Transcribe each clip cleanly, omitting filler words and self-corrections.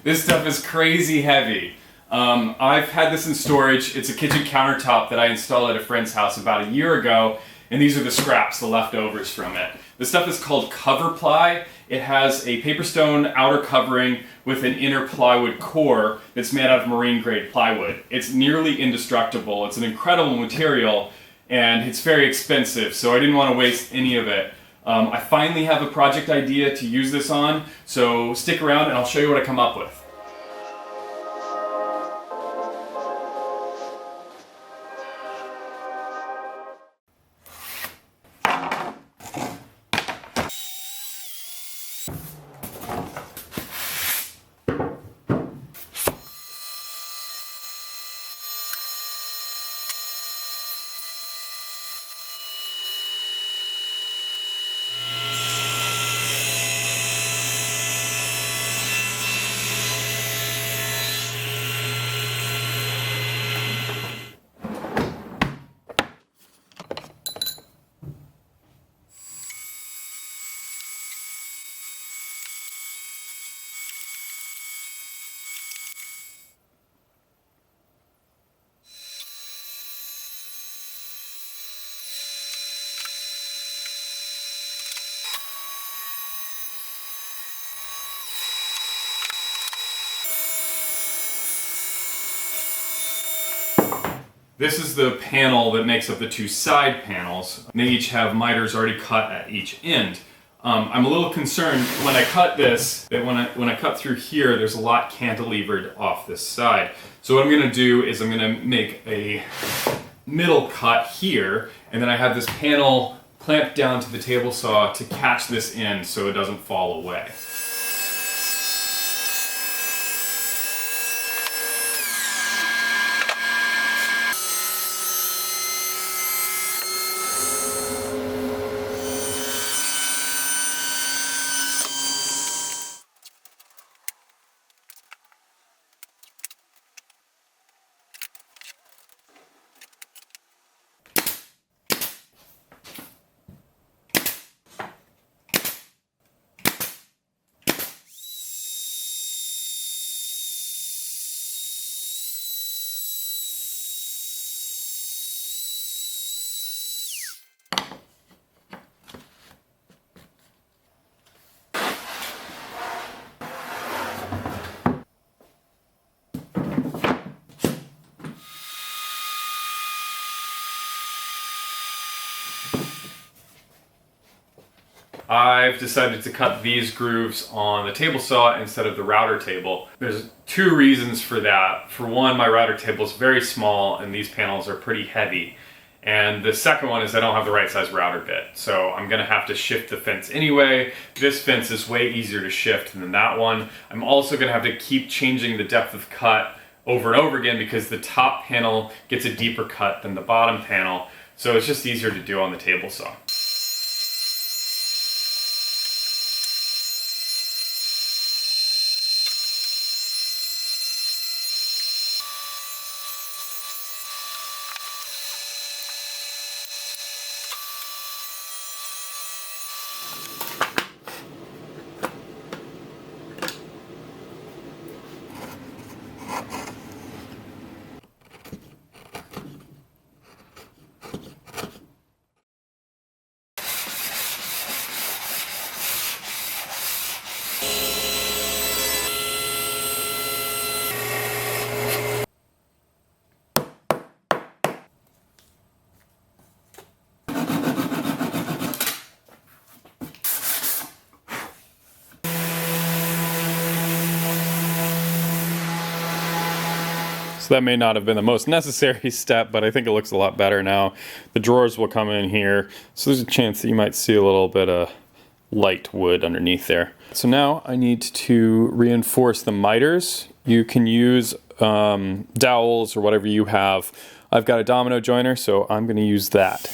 This stuff is crazy heavy. I've had this in storage. It's a kitchen countertop that I installed at a friend's house about a year ago, and these are the scraps, the leftovers from it. This stuff is called cover ply. It has a paper stone outer covering with an inner plywood core that's made out of marine grade plywood. It's nearly indestructible. It's an incredible material, and it's very expensive, so I didn't want to waste any of it. I finally have a project idea to use this on, so stick around and I'll show you what I come up with. This is the panel that makes up the two side panels. They each have miters already cut at each end. I'm a little concerned when I cut this, that when I cut through here, there's a lot cantilevered off this side. So what I'm gonna do is I'm gonna make a middle cut here, and then I have this panel clamped down to the table saw to catch this end so it doesn't fall away. I've decided to cut these grooves on the table saw instead of the router table. There's two reasons for that. For one, my router table is very small and these panels are pretty heavy. And the second one is I don't have the right size router bit. So I'm gonna have to shift the fence anyway. This fence is way easier to shift than that one. I'm also gonna have to keep changing the depth of cut over and over again because the top panel gets a deeper cut than the bottom panel. So it's just easier to do on the table saw. So that may not have been the most necessary step, but I think it looks a lot better now. The drawers will come in here, so there's a chance that you might see a little bit of light wood underneath there. So now I need to reinforce the miters. You can use dowels or whatever you have. I've got a domino joiner, so I'm going to use that.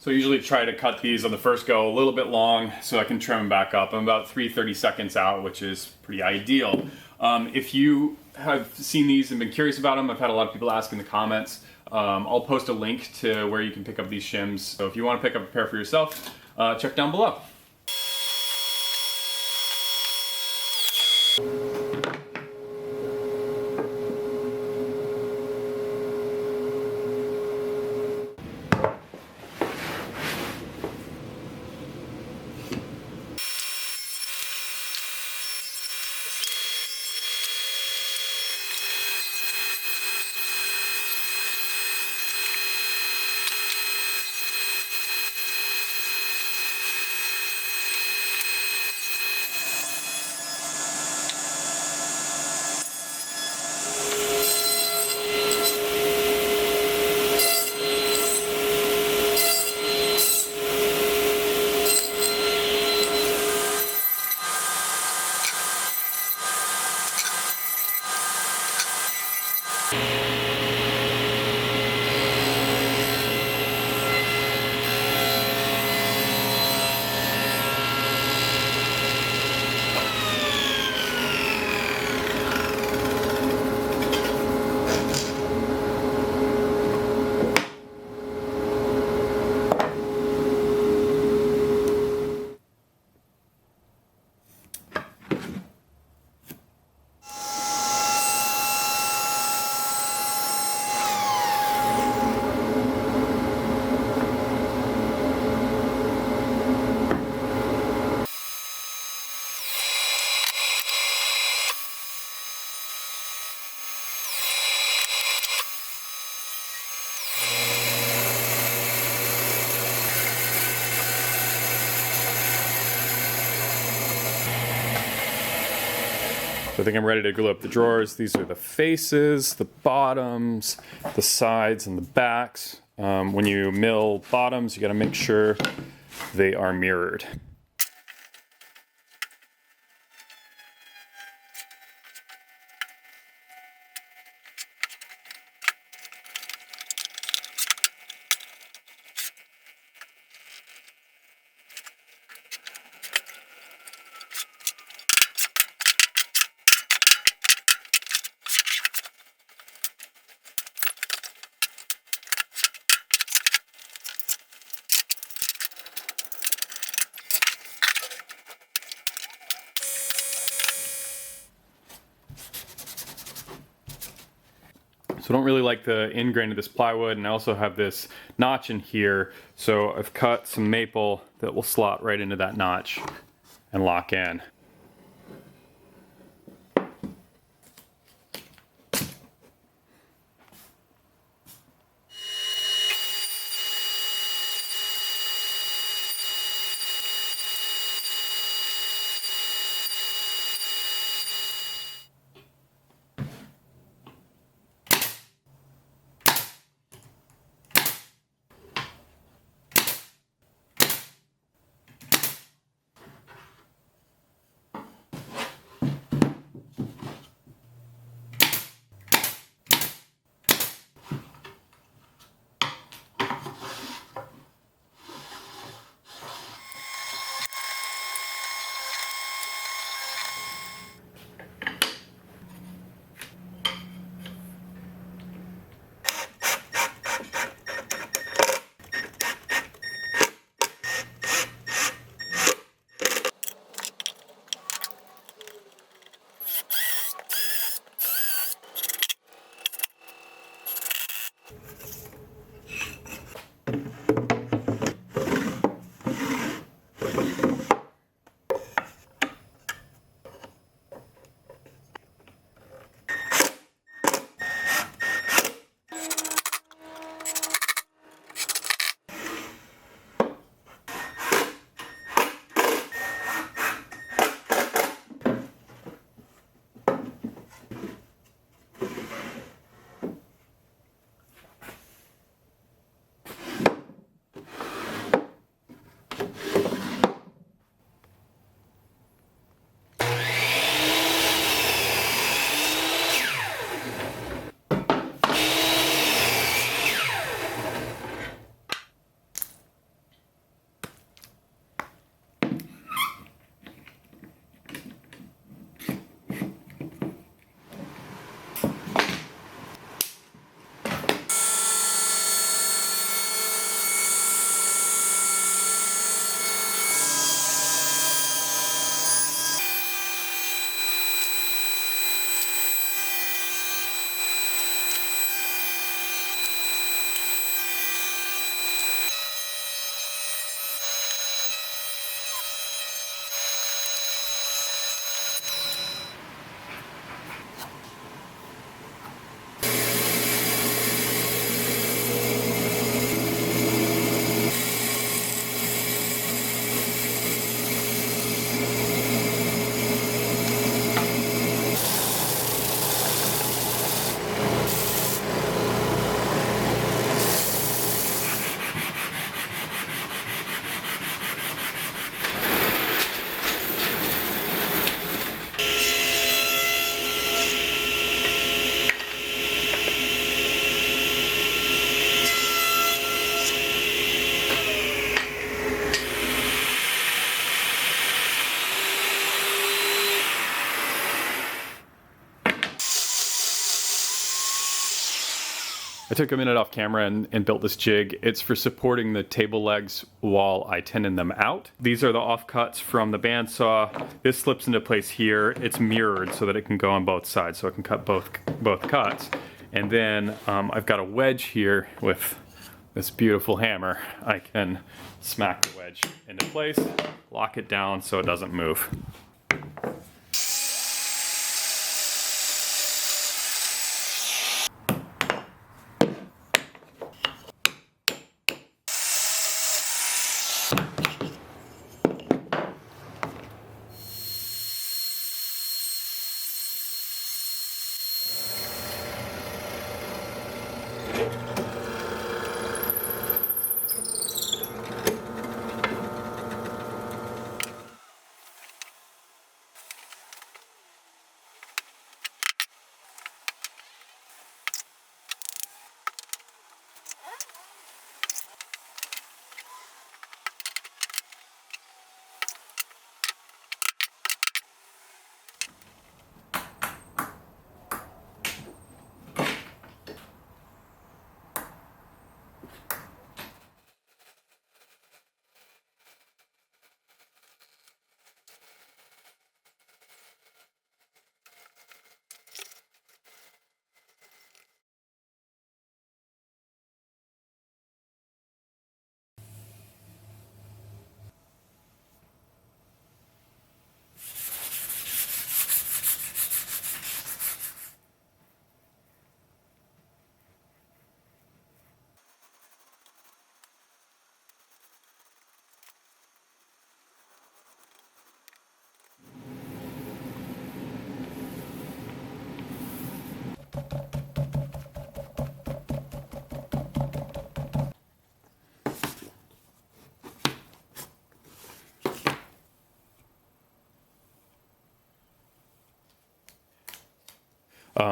So I usually try to cut these on the first go a little bit long so I can trim them back up. I'm about 30 seconds out, which is pretty ideal. If you have seen these and been curious about them, I've had a lot of people ask in the comments. I'll post a link to where you can pick up these shims. So if you want to pick up a pair for yourself, check down below. So I think I'm ready to glue up the drawers. These are the faces, the bottoms, the sides, and the backs. When you mill bottoms, you gotta make sure they are mirrored. So I don't really like the end grain of this plywood, and I also have this notch in here, so I've cut some maple that will slot right into that notch and lock in. I took a minute off camera and built this jig. It's for supporting the table legs while I tenon them out. These are the offcuts from the bandsaw. This slips into place here. It's mirrored so that it can go on both sides, so it can cut both cuts. And then I've got a wedge here with this beautiful hammer. I can smack the wedge into place, lock it down so it doesn't move.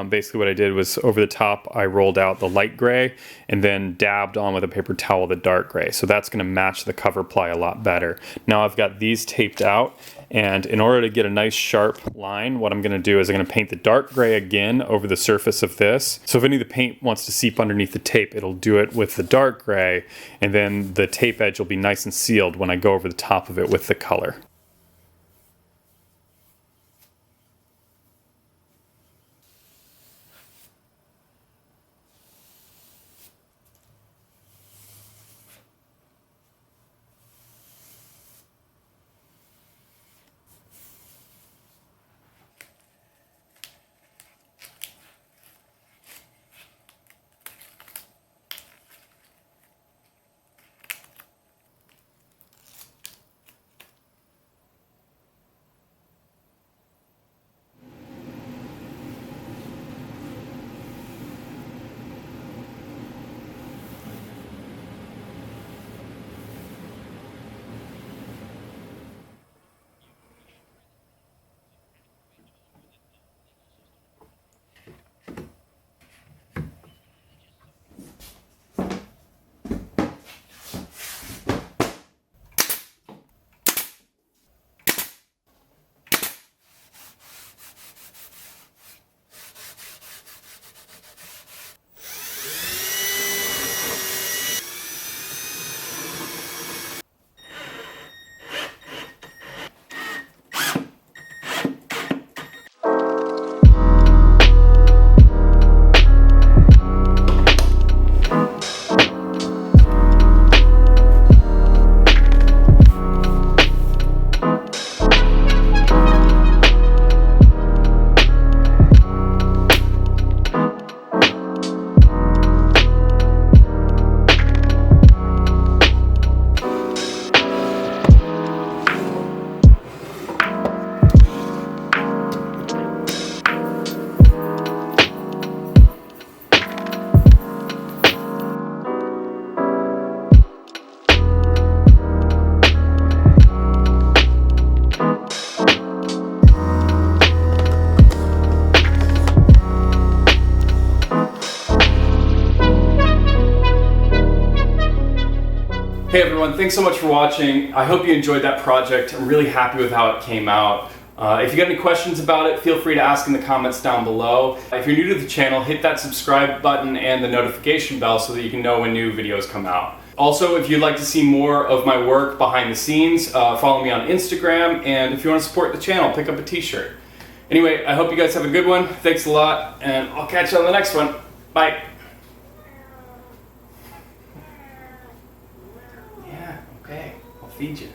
Basically what I did was over the top I rolled out the light gray and then dabbed on with a paper towel the dark gray. So that's going to match the cover ply a lot better. Now I've got these taped out, and in order to get a nice sharp line, what I'm going to do is I'm going to paint the dark gray again over the surface of this. So if any of the paint wants to seep underneath the tape, it'll do it with the dark gray, and then the tape edge will be nice and sealed when I go over the top of it with the color. Hey everyone, thanks so much for watching. I hope you enjoyed that project. I'm really happy with how it came out. If you got any questions about it, feel free to ask in the comments down below. If you're new to the channel, hit that subscribe button and the notification bell so that you can know when new videos come out. Also, if you'd like to see more of my work behind the scenes, follow me on Instagram, and if you want to support the channel, pick up a t-shirt. Anyway, I hope you guys have a good one. Thanks a lot, and I'll catch you on the next one. Bye. Yeah, okay, I'll feed you.